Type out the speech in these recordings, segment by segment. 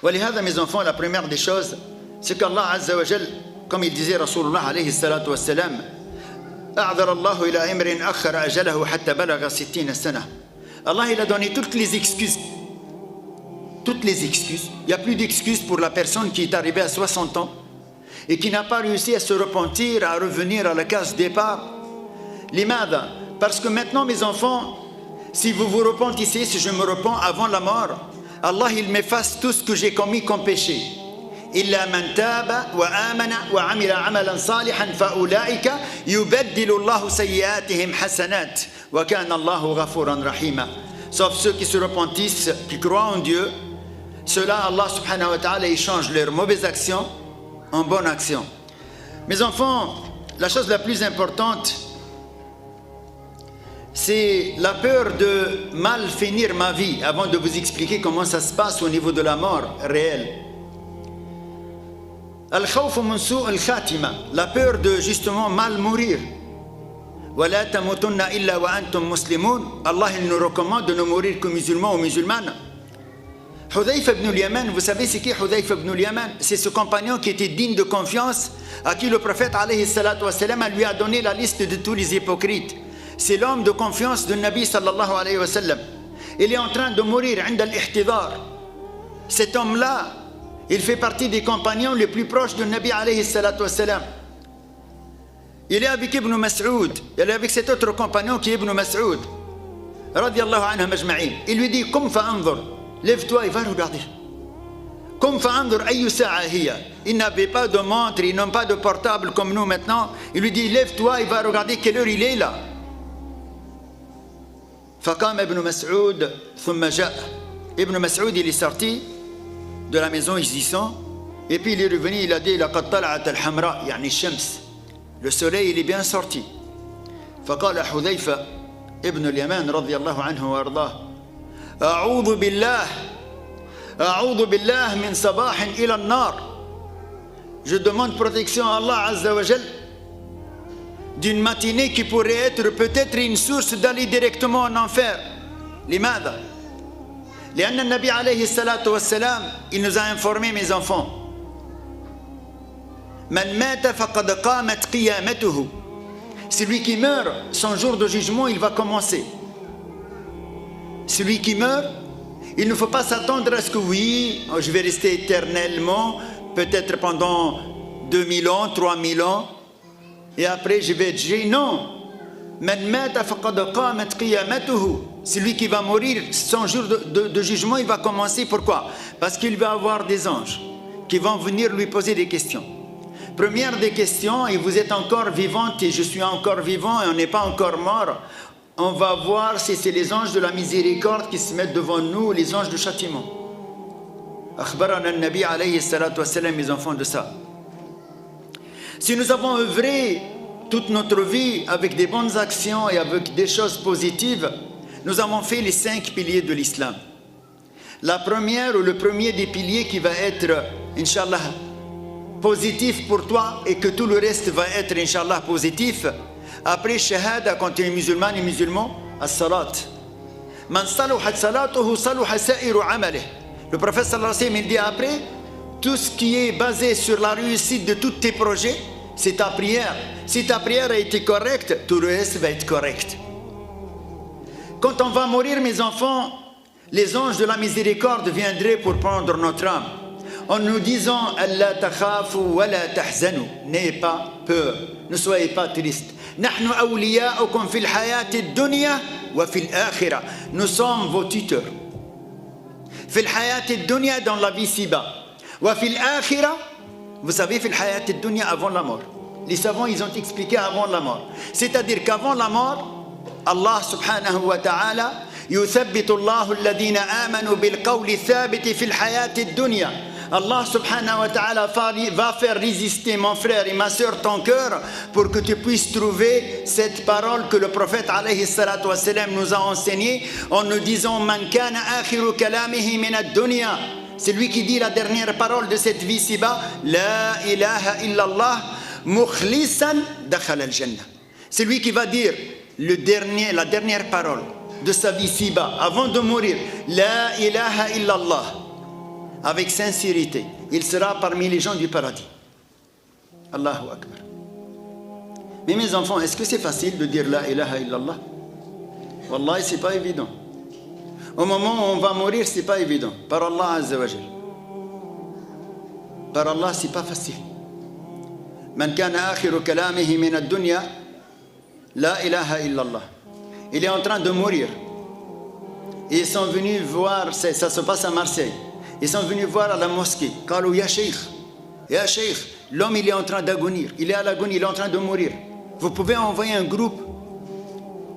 ولهذا mes enfants, la première des choses, c'est qu'Allah Azza wa Jal, comme il disait Rasulullah alayhi salatu wa salam, أعذر الله إلى أمر أخر أجله حتى بلغ 60 سنة. Allah il a donné toutes les excuses. Toutes les excuses. Il n'y a plus d'excuses pour la personne qui est arrivée à 60 ans et qui n'a pas réussi à se repentir, à revenir à la case départ. Limada, parce que maintenant mes enfants, si vous vous repentissez, si je me repens avant la mort, Allah il m'efface tout ce que j'ai commis comme péché. إلا من تاب وآمن وعمل عملا صالحا فأولئك يبدل الله سيئاتهم حسنات وكان الله غفورا رحيما. Sauf ceux qui se repentissent, qui croient en Dieu, ceux-là, Allah subhanahu wa ta'ala, il change leurs mauvaises actions en bonnes actions. Mes enfants, la chose la plus importante, c'est la peur de mal finir ma vie, avant de vous expliquer comment ça se passe au niveau de la mort réelle. Al-khawf min su' al-khatima, la peur de justement mal mourir. Wa la tamutunna illa wa antum muslimun. Allah il nous recommande de ne mourir que musulmans ou musulmanes. Hudhayfa ibn al-Yaman, vous savez c'est qui Hudhayfa ibn al-Yaman? C'est ce compagnon qui était digne de confiance, à qui le prophète alayhi salatu wa salam lui a donné la liste de tous les hypocrites. C'est l'homme de confiance de Nabi sallallahu alayhi wa sallam. Il est en train de mourir, 'inda al-ihtidar. Cet homme-là, il fait partie des compagnons les plus proches de Nabi alayhi salatu wa salam. Il est avec Ibn Mas'ud, il est avec cet autre compagnon qui est Ibn Mas'ud, radiyallahu anhum ajma'in. Il lui dit, Qum fa'anzur, lève-toi et va regarder. Qum fa'anzur ayyu sa'a hiya. Il n'avait pas de montre, ils n'ont pas de portable comme nous maintenant. Il lui dit, lève-toi et va regarder quelle heure il est là. Faqam Ibn Mas'ud, thumma ja'a. Ibn Mas'ud, il est sorti de la maison existant, et puis il est revenu, il a dit لقد طلعت الحمراء يعني الشمس, le soleil il est bien sorti. فقال حذيفة ابن اليمان رضي الله عنه وارضاه أعوذ بالله من صباح إلى النار. Je demande protection à Allah Azza wa Jal d'une matinée qui pourrait être peut-être une source d'aller directement en enfer. لماذا؟ لأن النبي عليه الصلاة والسلام, il nous a informé mes enfants, من مات فقد قامت قيامته. Celui qui meurt, son jour de jugement, il va commencer. Celui qui meurt, il ne faut pas s'attendre à ce que oui, je vais rester éternellement, peut-être pendant 2000 ans, 3000 ans, et après je vais être jugé. Non. من مات فقد قامت قيامته. Celui qui va mourir, son jour de jugement, il va commencer. Pourquoi? Parce qu'il va avoir des anges qui vont venir lui poser des questions. Première des questions, et vous êtes encore vivante et je suis encore vivant et on n'est pas encore mort, on va voir si c'est les anges de la miséricorde qui se mettent devant nous ou les anges de châtiment. Akhbarana al-Nabi alayhi salatu wa salam, mes enfants, de ça. Si nous avons œuvré toute notre vie avec des bonnes actions et avec des choses positives, nous avons fait les 5 piliers de l'islam. La première ou le premier des piliers qui va être, Inch'Allah, positif pour toi et que tout le reste va être, Inch'Allah, positif. Après shahada, quand tu es musulman et musulman, as-salat. Man saluhat salatuhu saluha sa'iru amalih. Le prophète sallallahu alayhi wa sallam, il dit après, tout ce qui est basé sur la réussite de tous tes projets, c'est ta prière. Si ta prière a été correcte, tout le reste va être correct. Quand on va mourir, mes enfants, les anges de la miséricorde viendraient pour prendre notre âme, en nous disant Allah takhafu wa la tahzanu, n'ayez pas peur, ne soyez pas tristes. Nahnu awliya'ukum fil hayati dunya wa fil akhirah. Nous sommes vos tuteurs. Fil hayati dunya, dans la vie ici-bas. Wa fil akhirah, vous savez, fil hayati dunya, avant la mort. Les savants, ils ont expliqué avant la mort. C'est-à-dire qu'avant la mort, Allah subhanahu wa ta'ala يثبت الله الذين آمنوا بالقول الثابت في الحياة الدنيا. Allah subhanahu wa ta'ala va faire résister, mon frère et ma soeur, ton cœur pour que tu puisses trouver cette parole que le prophète alayhi salatu wa salam nous a enseignée en nous disant Man kana akhiru kalamihi min ad-dunya. C'est lui qui dit la dernière parole de cette vie ici-bas, La ilaha illallah mukhlisan dakhala al-jannah. C'est lui qui va dire la dernière parole de sa vie ici-bas, avant de mourir, La ilaha illallah. avec sincérité, il sera parmi les gens du paradis. Allahu Akbar. Mais mes enfants, est-ce que c'est facile de dire la ilaha illallah? Wallahi, c'est pas évident. Au moment où on va mourir, c'est pas évident. Par Allah Azza wa Jal. Par Allah, c'est pas facile. Man kana akhiru kalamihi min ad-dunya la ilaha illallah. Il est en train de mourir. Et ils sont venus voir, ça se passe à Marseille. Ils sont venus voir à la mosquée. Kalou ya sheikh, ya sheikh. L'homme, il est en train d'agonir. Il est à l'agonie, il est en train de mourir. Vous pouvez envoyer un groupe.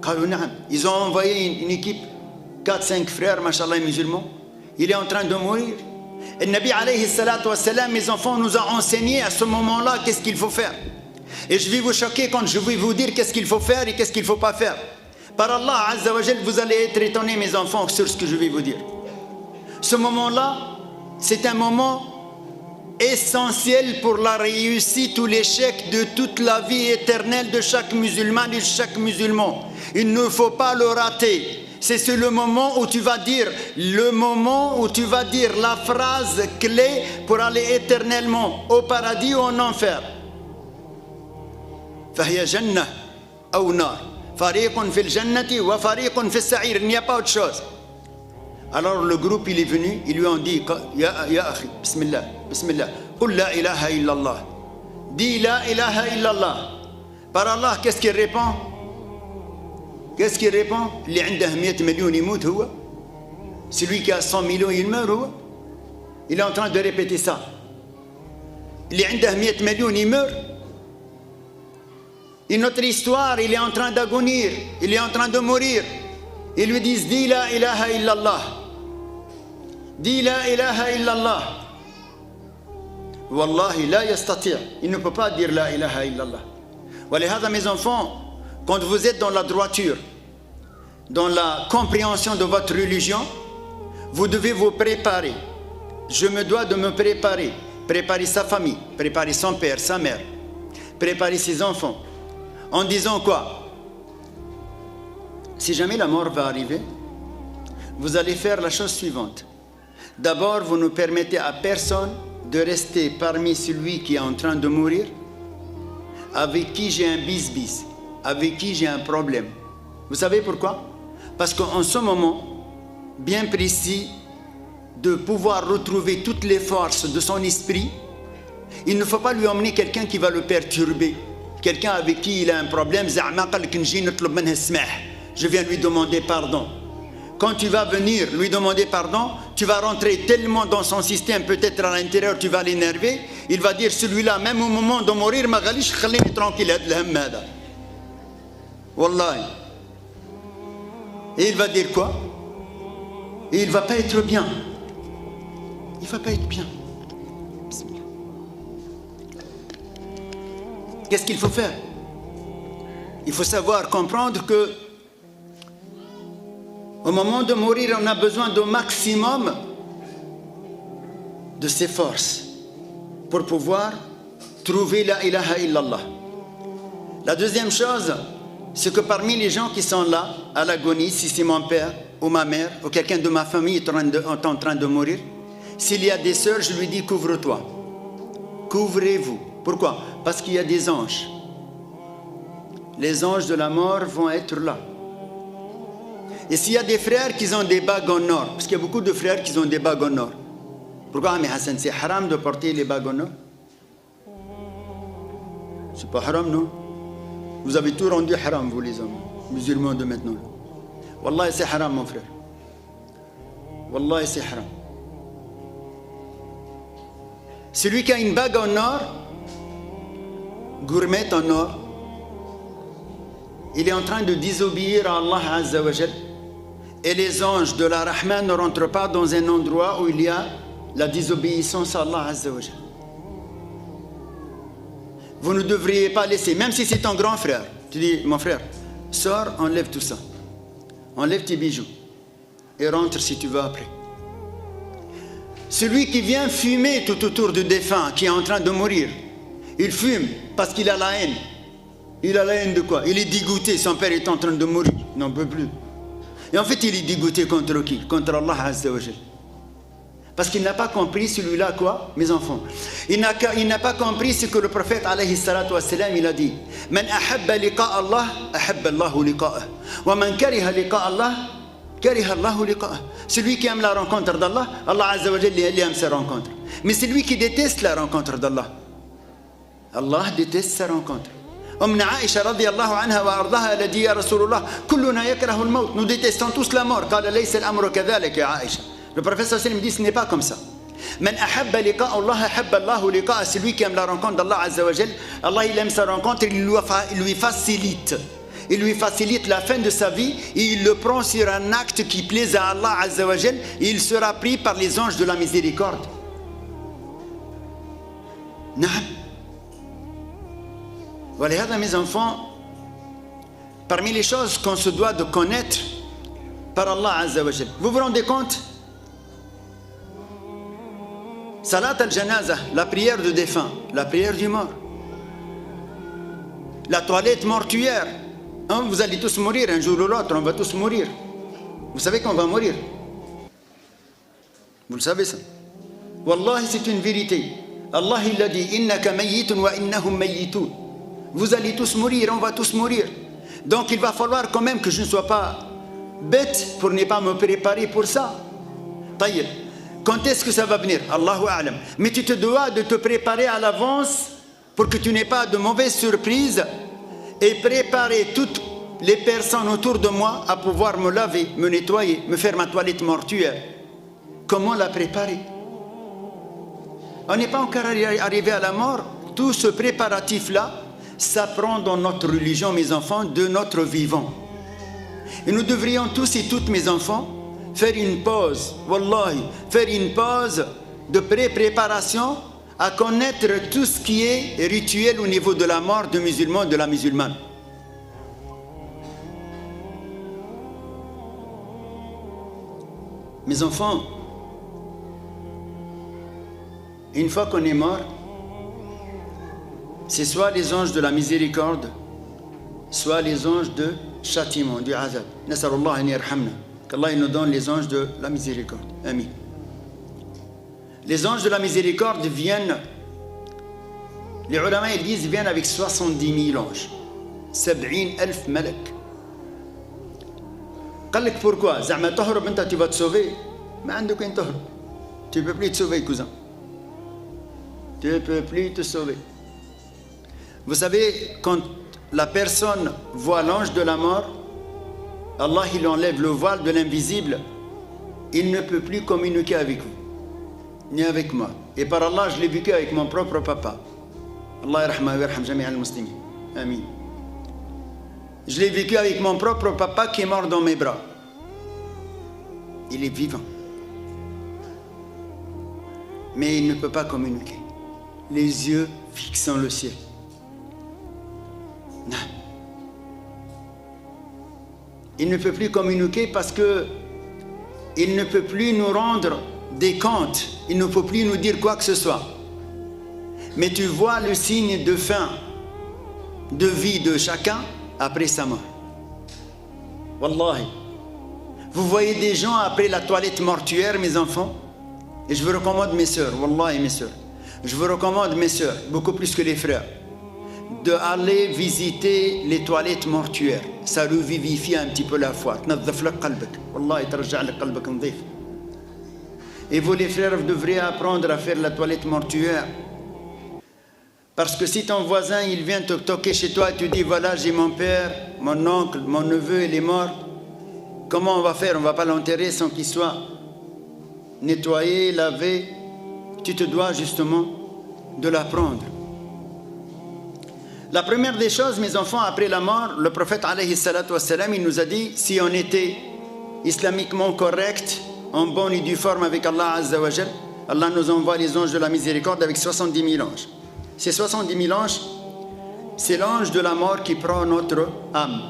Kalou na'am. Ils ont envoyé une équipe, 4-5 frères, mashallah, musulmans. Il est en train de mourir. Et le Nabi alayhi salatu wa salam, mes enfants, nous a enseigné à ce moment-là qu'est-ce qu'il faut faire. Et je vais vous choquer quand je vais vous dire qu'est-ce qu'il faut faire et qu'est-ce qu'il ne faut pas faire. Par Allah Azza wa Jal, vous allez être étonnés, mes enfants, sur ce que je vais vous dire. Ce moment-là, c'est un moment essentiel pour la réussite ou l'échec de toute la vie éternelle de chaque musulman et de chaque musulman. Il ne faut pas le rater. C'est le moment où tu vas dire, la phrase clé pour aller éternellement au paradis ou en enfer. فهي جنة أو نار فريق في الجنة وفريق في السعير. Il n'y a pas autre chose. Alors le groupe, il est venu, ils lui ont dit, ya akhi, bismillah, bismillah, qul la ilaha illallah. Dis la ilaha illallah. Par Allah, qu'est-ce qu'il répond? Qu'est-ce qu'il répond? اللي عنده 100 millions يموت هو. Celui qui a 100 millions, il meurt هو. Il est en train de répéter ça. اللي عنده 100 millions, il meurt. Une autre histoire, il est en train d'agonir, il est en train de mourir. Ils lui disent, dis la ilaha illallah. Dis la ilaha illallah. Wallahi, la yastati'. Il ne peut pas dire la ilaha illallah. Walihada, mes enfants, quand vous êtes dans la droiture, dans la compréhension de votre religion, vous devez vous préparer. Je me dois de me préparer. Préparer sa famille, préparer son père, sa mère, préparer ses enfants. En disant quoi? Si jamais la mort va arriver, vous allez faire la chose suivante. D'abord, vous ne permettez à personne de rester parmi celui qui est en train de mourir, avec qui j'ai un bis-bis, avec qui j'ai un problème. Vous savez pourquoi? Parce qu'en ce moment bien précis de pouvoir retrouver toutes les forces de son esprit, il ne faut pas lui emmener quelqu'un qui va le perturber. Quelqu'un avec qui il a un problème, je viens lui demander pardon. Quand tu vas venir lui demander pardon, tu vas rentrer tellement dans son système, peut-être à l'intérieur, tu vas l'énerver. Il va dire, celui-là, même au moment de mourir, khalini tranquille, Wallahi. Et il va dire quoi? Et il ne va pas être bien. Il ne va pas être bien. Qu'est-ce qu'il faut faire? Il faut savoir comprendre que au moment de mourir, on a besoin d'un maximum de ses forces pour pouvoir trouver la ilaha illallah. La deuxième chose, c'est que parmi les gens qui sont là, à l'agonie, si c'est mon père ou ma mère ou quelqu'un de ma famille est en train de mourir, s'il y a des sœurs, je lui dis couvre-toi. Couvrez-vous. Pourquoi? Parce qu'il y a des anges. Les anges de la mort vont être là. Et s'il y a des frères qui ont des bagues en or, parce qu'il y a beaucoup de frères qui ont des bagues en or. Pourquoi? Mais Hassan, c'est haram de porter les bagues en or? C'est pas haram, non? Vous avez tout rendu haram, vous les hommes, musulmans de maintenant. Wallahi, c'est haram, mon frère. Wallahi, c'est haram. Celui qui a une bague en or, gourmet en or, il est en train de désobéir à Allah Azza wa Jal. Et les anges de la Rahman ne rentrent pas dans un endroit où il y a la désobéissance à Allah Azza wa Jal. Vous ne devriez pas laisser, même si c'est ton grand frère, tu dis, mon frère, sors, enlève tout ça. Enlève tes bijoux et rentre si tu veux après. Celui qui vient fumer tout autour du défunt qui est en train de mourir, il fume parce qu'il a la haine. Il a la haine de quoi? Il est dégoûté, son père est en train de mourir, il n'en peut plus. Et en fait, il est dégoûté contre qui? Contre Allah Azza wa Jal. Parce qu'il n'a pas compris celui-là quoi, mes enfants. Il n'a pas compris ce que le prophète alayhi salatu wassalam il a dit. Man ahabba liqa Allah, ahabba Allahu liqa'ah. Wa man kariha liqa Allah, kariha Allahu liqa'ah. Celui qui aime la rencontre d'Allah, Allah azza wa jalla aime sa rencontre. Mais celui qui déteste la rencontre d'Allah, Allah déteste sa rencontre. Aïcha radiyallahu anha wa ardaha elle a dit ya Rasulullah, kulluna yakrahu al-maut. Nous détestons tous la mort. Qala laysa al-amru kadhalik ya Aïcha. Le prophète sallallahu alayhi wa sallam dit ce n'est pas comme ça. Man ahabba liqa Allah ahabba Allahu liqa'ah. Celui qui aime la rencontre d'Allah azza wa jalla, Allah il aime sa rencontre, il lui facilite. Il lui facilite la fin de sa vie et il le prend sur un acte qui plaise à Allah azza wa jalla et il sera pris par les anges de la miséricorde. Naam. Voilà, mes enfants, parmi les choses qu'on se doit de connaître par Allah azza wa jalla. Vous vous rendez compte? Salat al-janaza, la prière de défunt, la prière du mort. La toilette mortuaire. Hein, vous allez tous mourir un jour ou l'autre, on va tous mourir. Vous savez qu'on va mourir. Vous le savez ça. Wallahi, c'est une vérité. Allah il a dit innaka mayyitun wa innahum mayyitun. Vous allez tous mourir, on va tous mourir. Donc il va falloir quand même que je ne sois pas bête pour ne pas me préparer pour ça. Taïb. Quand est-ce que ça va venir? Allahu a'lam. Mais tu te dois de te préparer à l'avance pour que tu n'aies pas de mauvaises surprises et préparer toutes les personnes autour de moi à pouvoir me laver, me nettoyer, me faire ma toilette mortuaire. Comment la préparer? On n'est pas encore arrivé à la mort. Tout ce préparatif-là, ça prend dans notre religion, mes enfants, de notre vivant. Et nous devrions tous et toutes, mes enfants, faire une pause, wallahi, faire une pause de préparation à connaître tout ce qui est rituel au niveau de la mort du musulman, de la musulmane. Mes enfants, une fois qu'on est mort, c'est soit les anges de la miséricorde, soit les anges de châtiment, du azab. Nas'alullah an yarhamna. Qu'Allah nous donne les anges de la miséricorde. Amin. Les anges de la miséricorde viennent, les ulama ils disent, viennent avec 70 000 anges. 70 000 malak. قال لك pourquoi? زعما تهرب انت tu vas te sauver. ما عندك وين تهرب. Tu peux plus te sauver, cousin. Tu ne peux plus te sauver. Vous savez, quand la personne voit l'ange de la mort, Allah il enlève le voile de l'invisible, il ne peut plus communiquer avec vous, ni avec moi. Et par Allah, je l'ai vécu avec mon propre papa. Allah yarhamah wa yarham jami' al-muslimin. Amin. Je l'ai vécu avec mon propre papa qui est mort dans mes bras. Il est vivant. Mais il ne peut pas communiquer. Les yeux fixant le ciel. Non. Il ne peut plus communiquer parce que il ne peut plus nous rendre des comptes. Il ne peut plus nous dire quoi que ce soit. Mais tu vois le signe de fin, de vie de chacun après sa mort. Wallahi. Vous voyez des gens après la toilette mortuaire, mes enfants, et je vous recommande mes sœurs, wallahi mes sœurs, je vous recommande mes sœurs, beaucoup plus que les frères, d'aller visiter les toilettes mortuaires. Ça revivifie un petit peu la foi. Et vous les frères, vous devrez apprendre à faire la toilette mortuaire. Parce que si ton voisin il vient te toquer chez toi et tu dis voilà j'ai mon père, mon oncle, mon neveu il est mort, comment on va faire? On ne va pas l'enterrer sans qu'il soit nettoyé, lavé. Tu te dois justement de l'apprendre. La première des choses, mes enfants, après la mort, le prophète alayhi salatu wassalam, il nous a dit, si on était islamiquement correct, en bonne et due forme avec Allah azza wa jal, Allah nous envoie les anges de la miséricorde avec 70 000 anges. Ces 70 000 anges, c'est l'ange de la mort qui prend notre âme.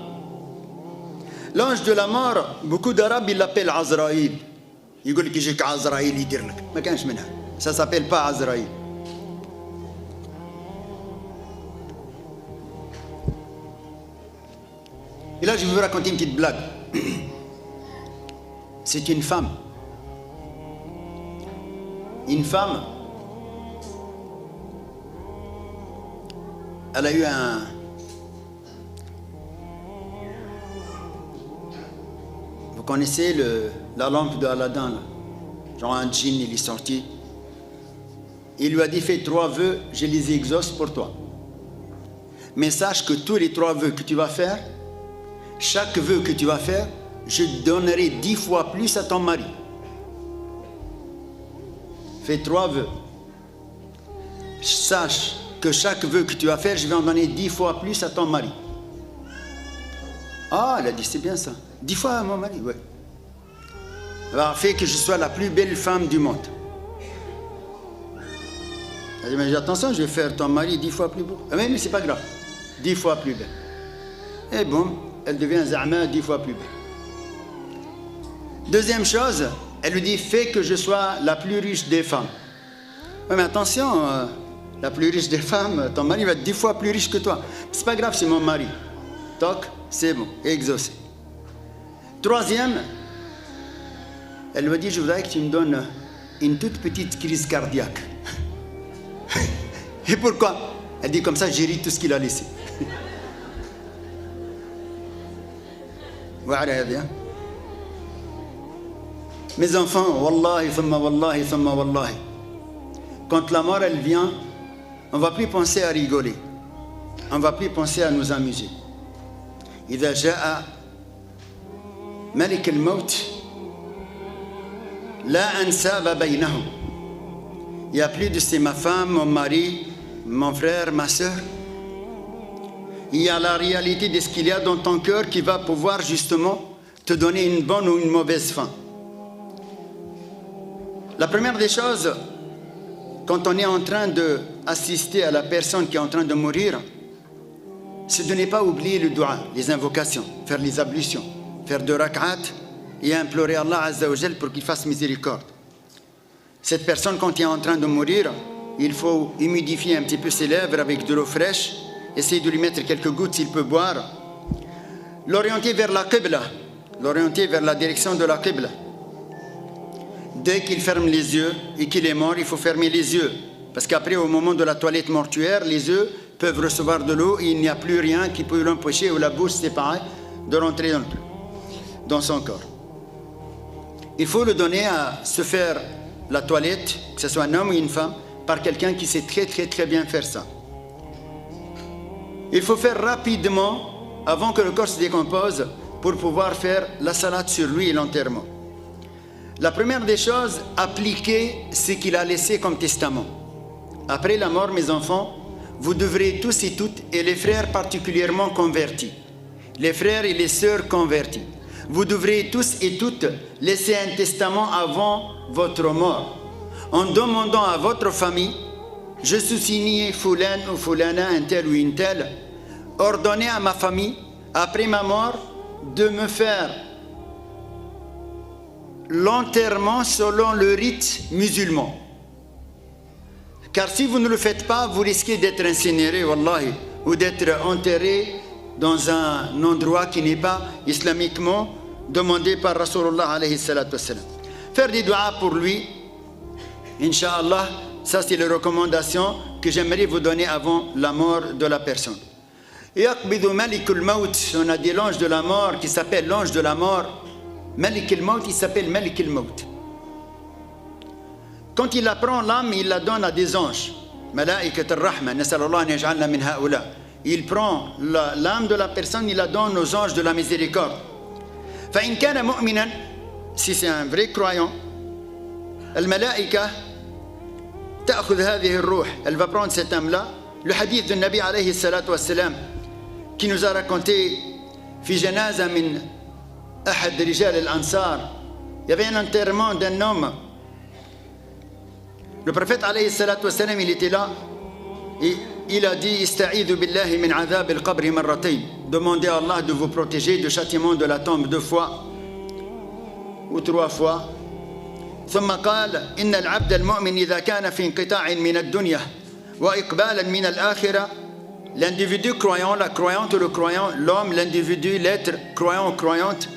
L'ange de la mort, beaucoup d'arabes, ils l'appellent Azraïl. Ils disent que Azraïl, il dit, ça ne s'appelle pas Azraïl. Et là, je vais vous raconter une petite blague. C'est une femme. Une femme, elle a eu un... Vous connaissez la lampe de Aladdin, là? Genre un djinn, il est sorti. Il lui a dit, fais 3 vœux, je les exauce pour toi. Mais sache que tous les 3 vœux que tu vas faire, chaque vœu que tu vas faire, je donnerai 10 fois plus à ton mari. Fais 3 vœux. Sache que chaque vœu que tu vas faire, je vais en donner 10 fois plus à ton mari. Ah, elle a dit, c'est bien ça. 10 fois à mon mari, oui. Alors, fais que je sois la plus belle femme du monde. Elle a dit, mais attention, je vais faire ton mari 10 fois plus beau. Ah, mais c'est pas grave. 10 fois plus belle. Et bon, elle devient Zahma 10 fois plus belle. Deuxième chose, elle lui dit, fais que je sois la plus riche des femmes. Oui, mais attention, la plus riche des femmes, ton mari va être 10 fois plus riche que toi. C'est pas grave, c'est mon mari. Toc, c'est bon, exaucé. Troisième, elle lui dit, je voudrais que tu me donnes une toute petite crise cardiaque. Et pourquoi? Elle dit, comme ça, j'hérite tout ce qu'il a laissé. Voilà, bien. Mes enfants, wallahi, thumma wallahi, thumma wallahi. Quand la mort, elle vient, on ne va plus penser à rigoler. On ne va plus penser à nous amuser. إذا جاء ملك الموت لا أنساب بينهم. Il n'y a plus de c'est ma femme, mon mari, mon frère, ma soeur. Il y a la réalité de ce qu'il y a dans ton cœur qui va pouvoir justement te donner une bonne ou une mauvaise fin. La première des choses, quand on est en train d'assister à la personne qui est en train de mourir, c'est de ne pas oublier le dua, les invocations, faire les ablutions, faire 2 rak'at et implorer Allah Azza wa Jal pour qu'il fasse miséricorde. Cette personne, quand il est en train de mourir, il faut humidifier un petit peu ses lèvres avec de l'eau fraîche, essayer de lui mettre quelques gouttes s'il peut boire, l'orienter vers la Qibla, l'orienter vers la direction de la Qibla. Dès qu'il ferme les yeux et qu'il est mort, il faut fermer les yeux. Parce qu'après, au moment de la toilette mortuaire, les yeux peuvent recevoir de l'eau et il n'y a plus rien qui peut l'empêcher, ou la bouche, c'est pareil, de rentrer dans son corps. Il faut le donner à se faire la toilette, que ce soit un homme ou une femme, par quelqu'un qui sait très très très bien faire ça. Il faut faire rapidement, avant que le corps se décompose, pour pouvoir faire la salade sur lui et l'enterrement. La première des choses, appliquer ce qu'il a laissé comme testament. Après la mort, mes enfants, vous devrez tous et toutes, et les frères particulièrement convertis, les frères et les sœurs convertis, vous devrez tous et toutes laisser un testament avant votre mort, en demandant à votre famille, je suis signé Foulan ou Foulana, un tel ou une telle, ordonnez à ma famille, après ma mort, de me faire l'enterrement selon le rite musulman. Car si vous ne le faites pas, vous risquez d'être incinéré, wallahi, ou d'être enterré dans un endroit qui n'est pas islamiquement demandé par Rasulullah alayhi salatu wassalam. Faire des doigts pour lui, Inch'Allah, ça c'est les recommandations que j'aimerais vous donner avant la mort de la personne. Yaqbidu Malikul Maut, on a dit l'ange de la mort qui s'appelle l'ange de la mort. Malikul Maut, il s'appelle Malikul Maut. Quand il apprend l'âme, il la donne à des anges. Mala'ikat al-Rahma, nasallallahu an yaj'alna min ha'ula. Il prend l'âme de la personne, il la donne aux anges de la miséricorde. Fa'in kana mu'minan, si c'est un vrai croyant, al-mala'ika ta'khudh hadhihi ar-ruh, elle va prendre cette âme-là. Le hadith de Nabi alayhi salatu wassalam qui nous a raconté fi janaza min ahad rijal al-ansar, il y avait un enterrement d'un homme. Le prophète alayhi salatu wassalam, il était là et il a dit ista'idhu billahi min adhab al-qabr marratayn, demandez à Allah de vous protéger du châtiment de la tombe 2 fois ou 3 fois. ثم قال إن العبد المؤمن إذا كان في انقطاع من الدنيا وإقبالا من الآخرة, l'individu croyant, la croyante ou le croyant, l'homme, l'individu, l'être croyant ou croyante,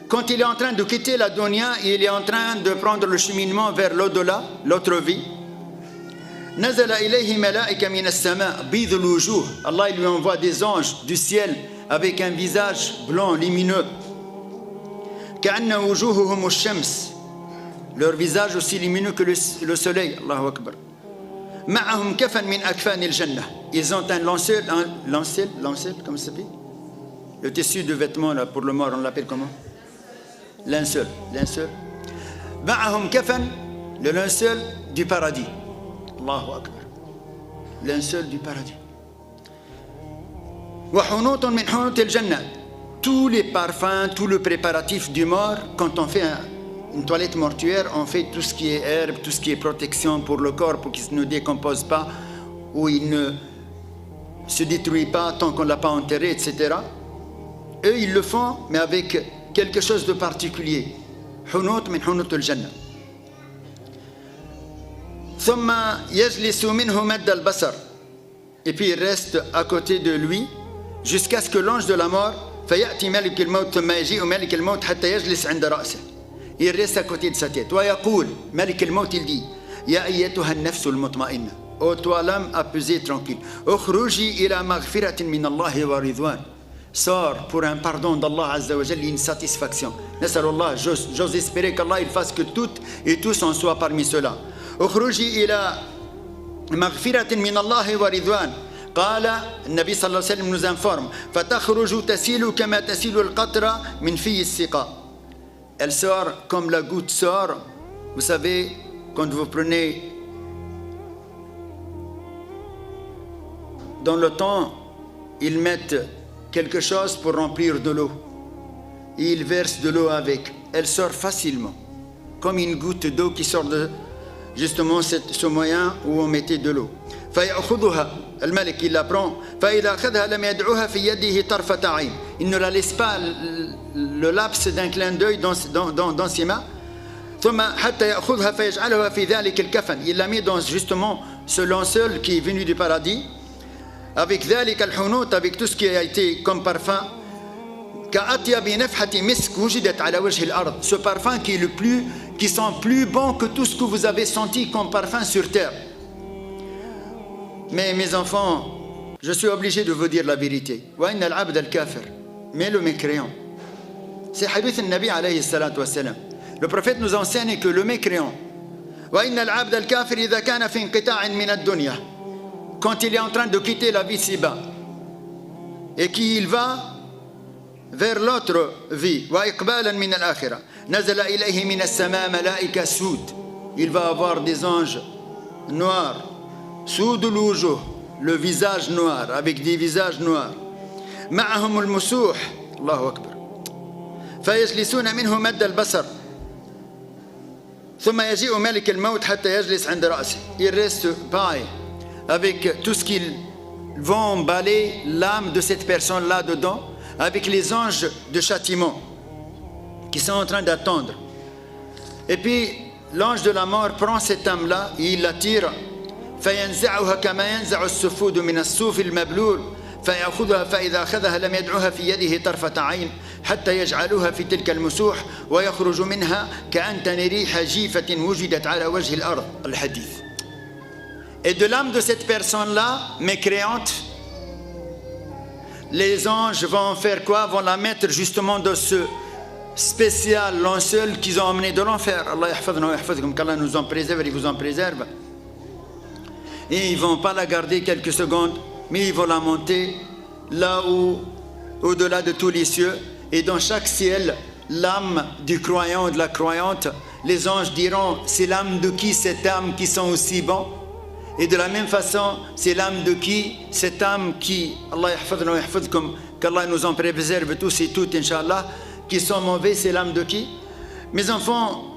quand il est en train de quitter la dunya, il est en train de prendre le cheminement vers l'au-delà, l'autre vie. نزل إليه ملائكة من السماء بيض الوجوه. Allah lui envoie des anges du ciel avec un visage blanc lumineux. كأن وجوههم الشمس. Leur visage aussi lumineux que le soleil. Allahu Akbar. معهم كفن من أكفان الجنة. Ils ont un lancel, comment ça s'appelle? Le tissu de vêtements là, pour le mort, on l'appelle comment? Linceul. معهم كفن, le linceul du paradis. Allahu Akbar. Linceul du paradis. وحنوط من حنوط الجنة. Tous les parfums, tout le préparatif du mort, quand on fait une toilette mortuaire, on fait tout ce qui est herbe, tout ce qui est protection pour le corps, pour qu'il ne se décompose pas, ou il ne se détruit pas tant qu'on ne l'a pas enterré, etc. Eux, ils le font, mais avec quelque chose de particulier. حنوط من حنوط الجنة. ثم يجلس منه مد البصر. Et puis il reste à côté de lui jusqu'à ce que l'ange de la mort فيأتي ملك الموت ثم يجيء ملك الموت حتى يجلس عند رأسه. Il reste à côté de sa tête. ويقول ملك الموت, il dit يا أيتها النفس المطمئنة. Ô toi l'âme apaisée tranquille. اخرجي إلى مغفرة من الله ورضوان. Sors pour un pardon d'Allah Azza wa Jalla, une satisfaction. Nas'alullah, j'ose espérer qu'Allah il fasse que toutes et tous en soient parmi ceux-là. اخرجي إلى مغفرة من الله ورضوان. قال النبي صلى الله عليه وسلم nous informe فتخرج تسيل كما تسيل القطرة من في السقاء. Elle sort comme la goutte sort. Vous savez, quand vous prenez dans le temps, ils mettent quelque chose pour remplir de l'eau. Et ils versent de l'eau avec. Elle sort facilement, comme une goutte d'eau qui sort de justement ce moyen où on mettait de l'eau. فيأخذها الملك, il la prend. فإذا أخذها لم يدعوها في يده طرفة عين. Il ne la laisse pas le laps d'un clin d'œil dans ses mains. ثم حتى يأخذها فيجعلها في ذلك الكفن. Il l'a mis dans justement ce linceul qui est venu du paradis. Avec ذلك الحنوط, avec tout ce qui a été comme parfum. كأطيب نفحة مسك وجدت على وجه الأرض. Ce parfum qui sent plus bon que tout ce que vous avez senti comme parfum sur terre. Mais mes enfants, je suis obligé de vous dire la vérité. وإن العبد الكافر, mais le mécréant. C'est hadith al-Nabi alayhi salatu wassalam. Le prophète nous enseigne que le mécréant, وإن العبد الكافر إذا كان في انقطاع من الدنيا, quand il est en train de quitter la vie ci-bas et qu'il va vers l'autre vie, وإقبالا من الآخرة, نزل إليه من السماء ملائكة سود. Il va avoir des anges noirs. سود الوجوه, le visage noir, avec des visages noirs. معهم المسوح. الله أكبر. فيجلسون منه مد البصر. ثم يجيء ملك الموت حتى يجلس عند رأسه. Il reste pareil, avec tout ce qu'ils vont emballer l'âme de cette personne-là dedans, avec les anges de châtiment qui sont en train d'attendre. Et puis l'ange de la mort prend cette âme-là et il l'attire. فينزعها كما ينزع السفود من الصوف المبلول فيأخذها فإذا أخذها لم يدعها في يده طرفة عين حتى يجعلوها في تلك المسوح ويخرج منها كأنتن ريح جيفة وجدت على وجه الأرض. الحديث. Et de l'âme de cette personne-là, mécréante, les anges vont faire quoi? Vont la mettre justement dans ce spécial linceul qu'ils ont emmené de l'enfer. Allah yahfazna wa yahfazkum, qu'Allah nous en préserve et vous en préserve. Et ils ne vont pas la garder quelques secondes, mais ils vont la monter là où, au-delà de tous les cieux. Et dans chaque ciel, l'âme du croyant ou de la croyante, les anges diront, c'est l'âme de qui cette âme qui sont aussi bons? Et de la même façon, c'est l'âme de qui? Cette âme qui, Allah yahfazna wa yahfazkum, qu'Allah nous en préserve tous et toutes, Inch'Allah, qui sont mauvais, c'est l'âme de qui? Mes enfants,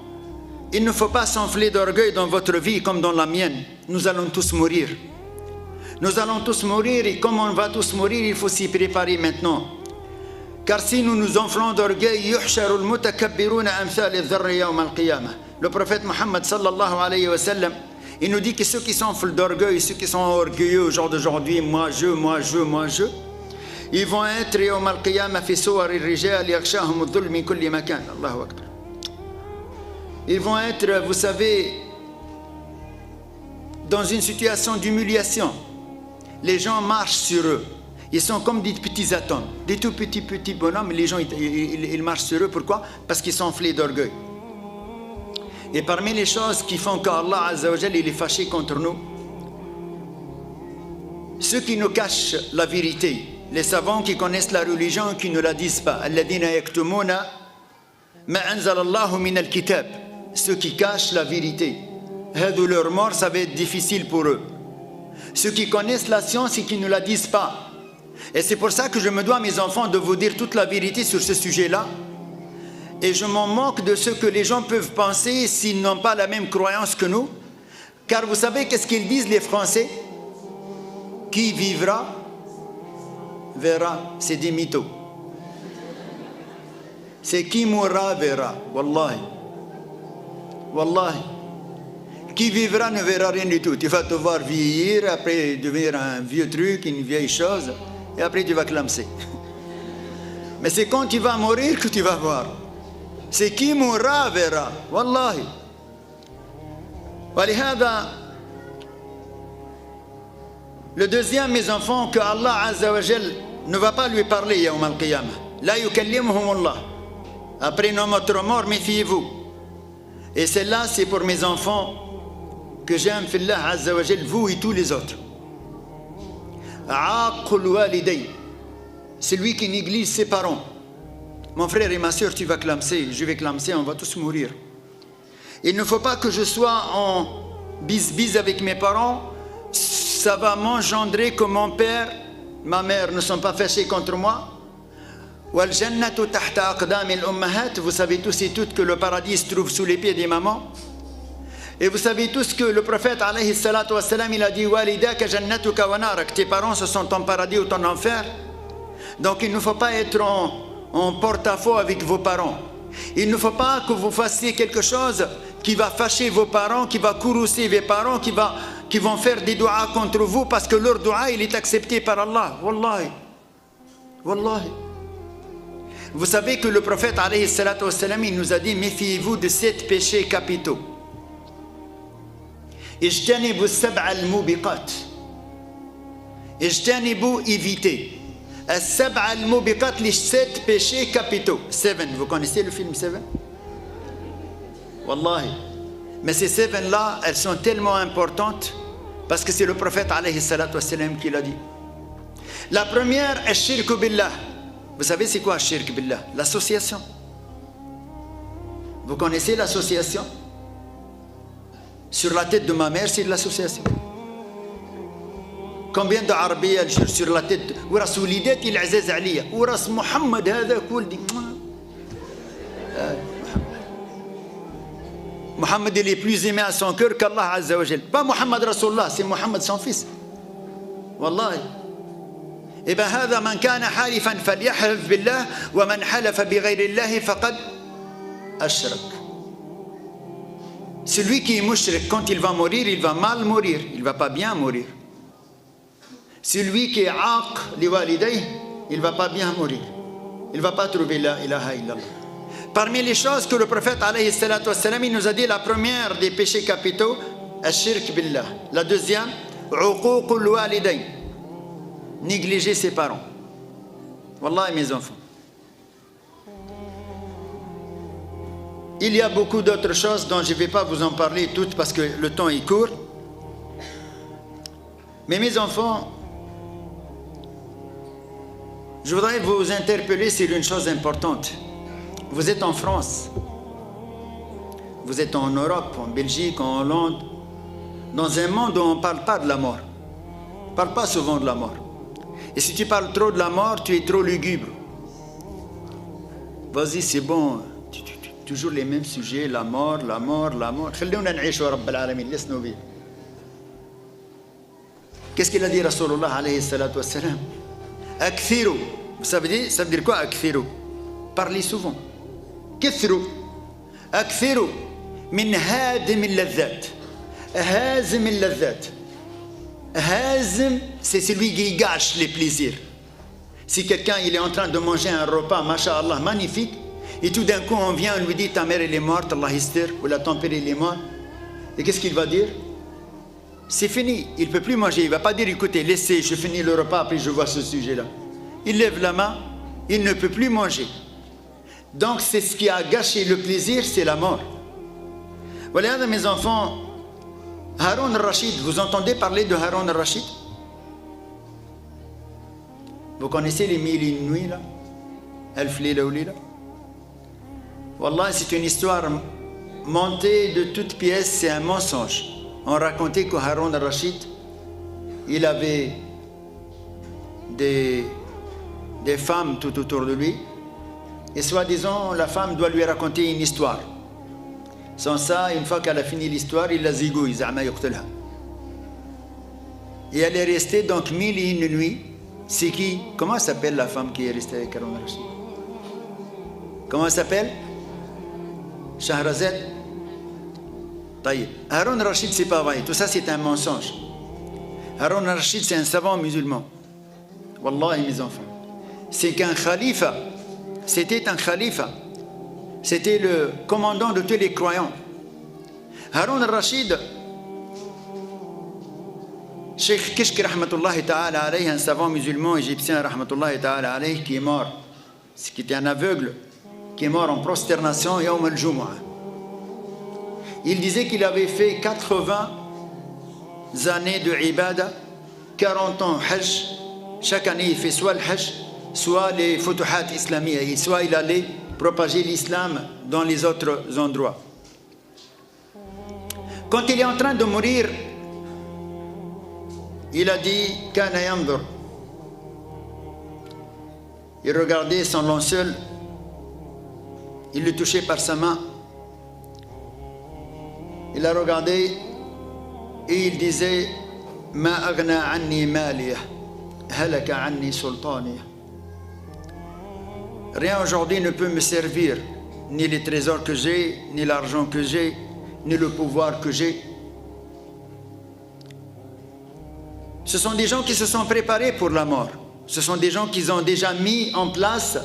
il ne faut pas s'enfler d'orgueil dans votre vie comme dans la mienne. Nous allons tous mourir. Nous allons tous mourir et comme on va tous mourir, il faut s'y préparer maintenant. Car si nous nous enflons d'orgueil, le prophète Mohammed sallallahu alayhi wa sallam, il nous dit que ceux qui s'enflent d'orgueil, ceux qui sont orgueilleux au jour d'aujourd'hui, moi je, Ils vont être يوم القيامة في صور الرجال يغشاهم الذل من كل مكان. Allahu Akbar. Ils vont être, vous savez, dans une situation d'humiliation. Les gens marchent sur eux. Ils sont comme des petits atomes, des tout petits bonhommes. Les gens, ils marchent sur eux. Pourquoi? Parce qu'ils sont enflés d'orgueil. Et parmi les choses qui font qu'Allah Azza wa Jal, il est fâché contre nous, ceux qui nous cachent la vérité, les savants qui connaissent la religion, qui ne la disent pas. Alladhina yaktumuna ma anzala Allahu min al-kitab. Ceux qui cachent la vérité. Leur mort, ça va être difficile pour eux. Ceux qui connaissent la science et qui ne la disent pas. Et c'est pour ça que je me dois, mes enfants, de vous dire toute la vérité sur ce sujet-là. Et je m'en moque de ce que les gens peuvent penser s'ils n'ont pas la même croyance que nous. Car vous savez qu'est-ce qu'ils disent les Français? Qui vivra, verra. C'est des mythos. C'est qui mourra, verra. Wallahi. Wallahi. Qui vivra ne verra rien du tout. Tu vas te voir vieillir, après devenir un vieux truc, une vieille chose, et après tu vas clamser. Mais c'est quand tu vas mourir que tu vas voir. C'est qui mourra verra. Wallahi. ولهذا le deuxième, mes enfants, que Allah Azza wa Jal ne va pas lui parler yawm al-qiyamah. La yukallimuhum Allah. Après notre mort, méfiez-vous. Et celle-là, c'est pour mes enfants que j'aime, fillah Azza wa Jal, vous et tous les autres. Aqul waliday, celui qui néglige ses parents. Mon frère et ma soeur, tu vas clamser, je vais clamser, on va tous mourir. Il ne faut pas que je sois en bise-bise avec mes parents. Ça va m'engendrer que mon père, ma mère ne sont pas fâchés contre moi. Wal jannatu tahta aqdami al-ummahat. Vous savez tous et toutes que le paradis se trouve sous les pieds des mamans. Et vous savez tous que le prophète alayhi salatu wassalam, il a dit walidaka jannatuka wa narak. Tes parents, ce sont ton paradis ou ton enfer. Donc il ne faut pas être en porte-à-faux avec vos parents. Il ne faut pas que vous fassiez quelque chose qui va fâcher vos parents, qui va courroucer vos parents, qui vont faire des doigts contre vous parce que leur doigt il est accepté par Allah. Wallahi. Wallahi. Vous savez que le prophète alayhi salatu wassalam, il nous a dit méfiez-vous de 7 péchés capitaux. Ijtanibu sab'a al-mubiqat. Ijtanibu, évitez. As-sab'a al-mubiqat, les 7 péchés capitaux. 7, vous connaissez le film 7? Wallahi. Mais ces 7 là, elles sont tellement importantes parce que c'est le prophète alayhi salatu wassalam qui l'a dit. La première est shirk billah. Vous savez c'est quoi shirk billah? L'association. Vous connaissez l'association? Sur la tête de ma mère, c'est de l'association. Combien d'Arabes elle jure sur la tête? وراس وليداتي العزاز عليا وراس محمد هذاك ولدي. Mohammed il est plus aimé à son cœur qu'Allah Azza wa Jal. Pas Mohammed Rasulullah, c'est Mohammed son fils. Wallahi. Et bien هذا من كان حالفا فليحلف بالله ومن حلف بغير الله فقد أشرك. Celui qui est mushrik, quand il va mourir, il va mal mourir, il ne va pas bien mourir. Celui qui est aq li walidayh, il ne va pas bien mourir. Il ne va pas trouver la ilaha illallah. Parmi les choses que le prophète alayhi salatu wassalam, il nous a dit, la première des péchés capitaux, ashirk billah. La deuxième, uququl walidayn, négliger ses parents. Wallahi mes enfants. Il y a beaucoup d'autres choses dont je ne vais pas vous en parler toutes parce que le temps est court. Mais mes enfants, je voudrais vous interpeller sur une chose importante. Vous êtes en France, vous êtes en Europe, en Belgique, en Hollande, dans un monde où on ne parle pas de la mort. On ne parle pas souvent de la mort. Et si tu parles trop de la mort, tu es trop lugubre. Vas-y, c'est bon. Toujours les mêmes sujets, la mort, la mort, la mort. خلونا نعيشوا رب العالمين لسنا بيه. Qu'est-ce qu'il a dit Rasulullah alayhi salatu wassalam? Akthiru. Ça veut dire quoi akthiru? Parlez souvent. Kithru. Akthiru min hadim al-ladhat. Hazim al-ladhat. Hazim, c'est celui qui gâche les plaisirs. Si quelqu'un il est en train de manger un repas, masha'Allah, magnifique, et tout d'un coup on vient, on lui dit ta mère elle est morte, Allah yastir, ou la ton père il est mort, et qu'est-ce qu'il va dire? C'est fini, il ne peut plus manger, il ne va pas dire écoutez, laissez, je finis le repas, après je vois ce sujet-là. Il lève la main, il ne peut plus manger. Donc c'est ce qui a gâché le plaisir, c'est la mort. Voilà mes enfants, Haroun al-Rachid, vous entendez parler de Haroun al-Rachid? Vous connaissez les mille et une nuits là? Alf Layla wa Layla? Wallah, c'est une histoire montée de toutes pièces, c'est un mensonge. On racontait que Haroun al-Rachid, il avait des femmes tout autour de lui, et soi-disant, la femme doit lui raconter une histoire. Sans ça, une fois qu'elle a fini l'histoire, il la zigouille, za'ma yuqtalha. Et elle est restée donc 1001 nuits. C'est qui? Comment s'appelle la femme qui est restée avec Haroun al-Rachid? Comment elle s'appelle? Shahrazad. Taïb. Haroun al-Rachid, c'est pas vrai. Tout ça, c'est un mensonge. Haroun al-Rachid, c'est un savant musulman. Wallahi, mes enfants. C'est qu'un khalifa. C'était un khalifa. C'était le commandant de tous les croyants. Haroun al-Rachid, Cheikh Kishk rahmatullahi ta'ala alayhi, un savant musulman égyptien rahmatullahi ta'ala alayhi, qui est mort, qui était un aveugle, qui est mort en prosternation yawm al-Jumu'ah. Il disait qu'il avait fait 80 années de ibada, 40 ans hajj. Chaque année il fait soit le hajj, soit les futuhat islamiques, soit il allait propager l'islam dans les autres endroits. Quand il est en train de mourir, il a dit Kana yandur. Il regardait son linceul, il le touchait par sa main. Il a regardé et il disait Ma aghna anni maliyah, halaka anni sultaniyah. Rien aujourd'hui ne peut me servir, ni les trésors que j'ai, ni l'argent que j'ai, ni le pouvoir que j'ai. Ce sont des gens qui se sont préparés pour la mort. Ce sont des gens qui ont déjà mis en place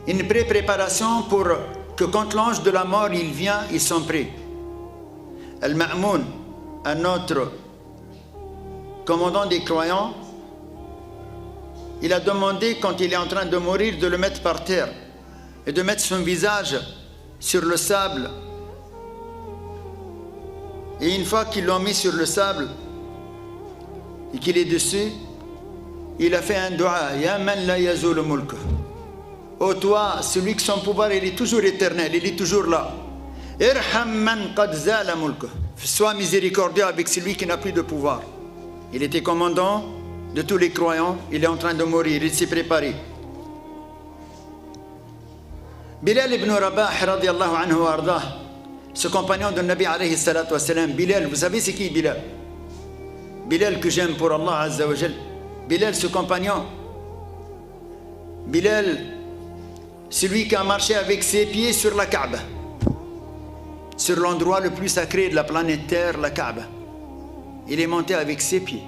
une pré-préparation pour que quand l'ange de la mort il vient, ils sont prêts. Al-Ma'moun, un autre commandant des croyants, il a demandé quand il est en train de mourir de le mettre par terre et de mettre son visage sur le sable. Et une fois qu'ils l'ont mis sur le sable et qu'il est dessus, il a fait un dua. Ya man la yazul mulkuh. Oh toi, celui que son pouvoir il est toujours éternel, il est toujours là. Irham man qad zala mulkuh. Sois miséricordieux avec celui qui n'a plus de pouvoir. Il était commandant de tous les croyants, il est en train de mourir, il s'est préparé. Bilal ibn Rabah radiyallahu anhu wa ardah, ce compagnon de Nabi alayhi salatu wa salam, Bilal, vous savez c'est qui Bilal? Bilal que j'aime pour Allah azza wa jal. Bilal, ce compagnon. Bilal, celui qui a marché avec ses pieds sur la Kaaba, sur l'endroit le plus sacré de la planète Terre, la Kaaba. Il est monté avec ses pieds.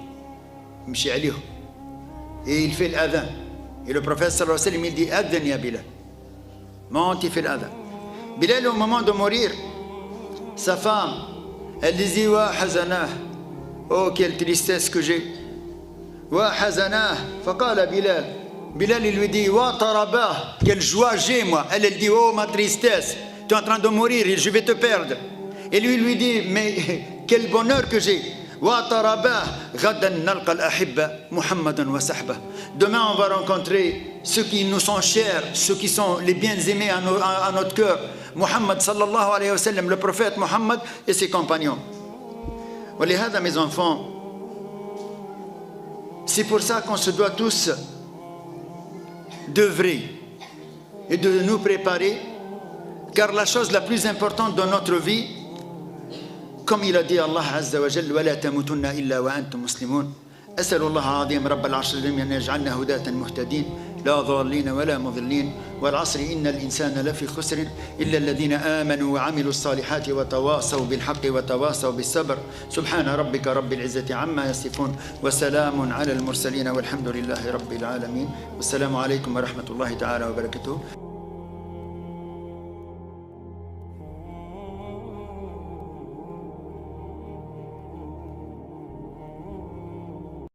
Et il fait l'adhan. Et le prophète sallallahu alayhi wa sallam il dit Adhan ya Bilal. Monte, il fait l'adhan. Bilal, au moment de mourir, sa femme, elle disait Wa hazanah. Oh, quelle tristesse que j'ai. Wa hazanah. Faqala Bilal. Bilal, il lui dit Wa tarabah. Quelle joie j'ai, moi. Elle dit Oh, ma tristesse. Tu es en train de mourir, je vais te perdre. Et lui dit Mais quel bonheur que j'ai. Demain on va rencontrer ceux qui nous sont chers, ceux qui sont les bien-aimés à notre cœur, Muhammad sallallahu alayhi wa sallam, le prophète Muhammad et ses compagnons. Walihada, mes enfants, c'est pour ça qu'on se doit tous d'œuvrer et de nous préparer, car la chose la plus importante dans notre vie, comme il a dit Allah Azza wa Jalla, وَلَا تَمُوتُنَّ إِلَّا وَأَنْتُمْ مُسْلِمُونَ. أسأل الله العظيم رب العرش العظيم أن يجعلنا هداة مهتدين لا ضالين ولا مضلين والعصر إن الإنسان لفي خسر إلا الذين آمنوا وعملوا الصالحات وتواصوا بالحق وتواصوا بالصبر سبحان ربك رب العزة عما يصفون وسلام على المرسلين والحمد لله رب العالمين والسلام عليكم ورحمة الله تعالى وبركاته.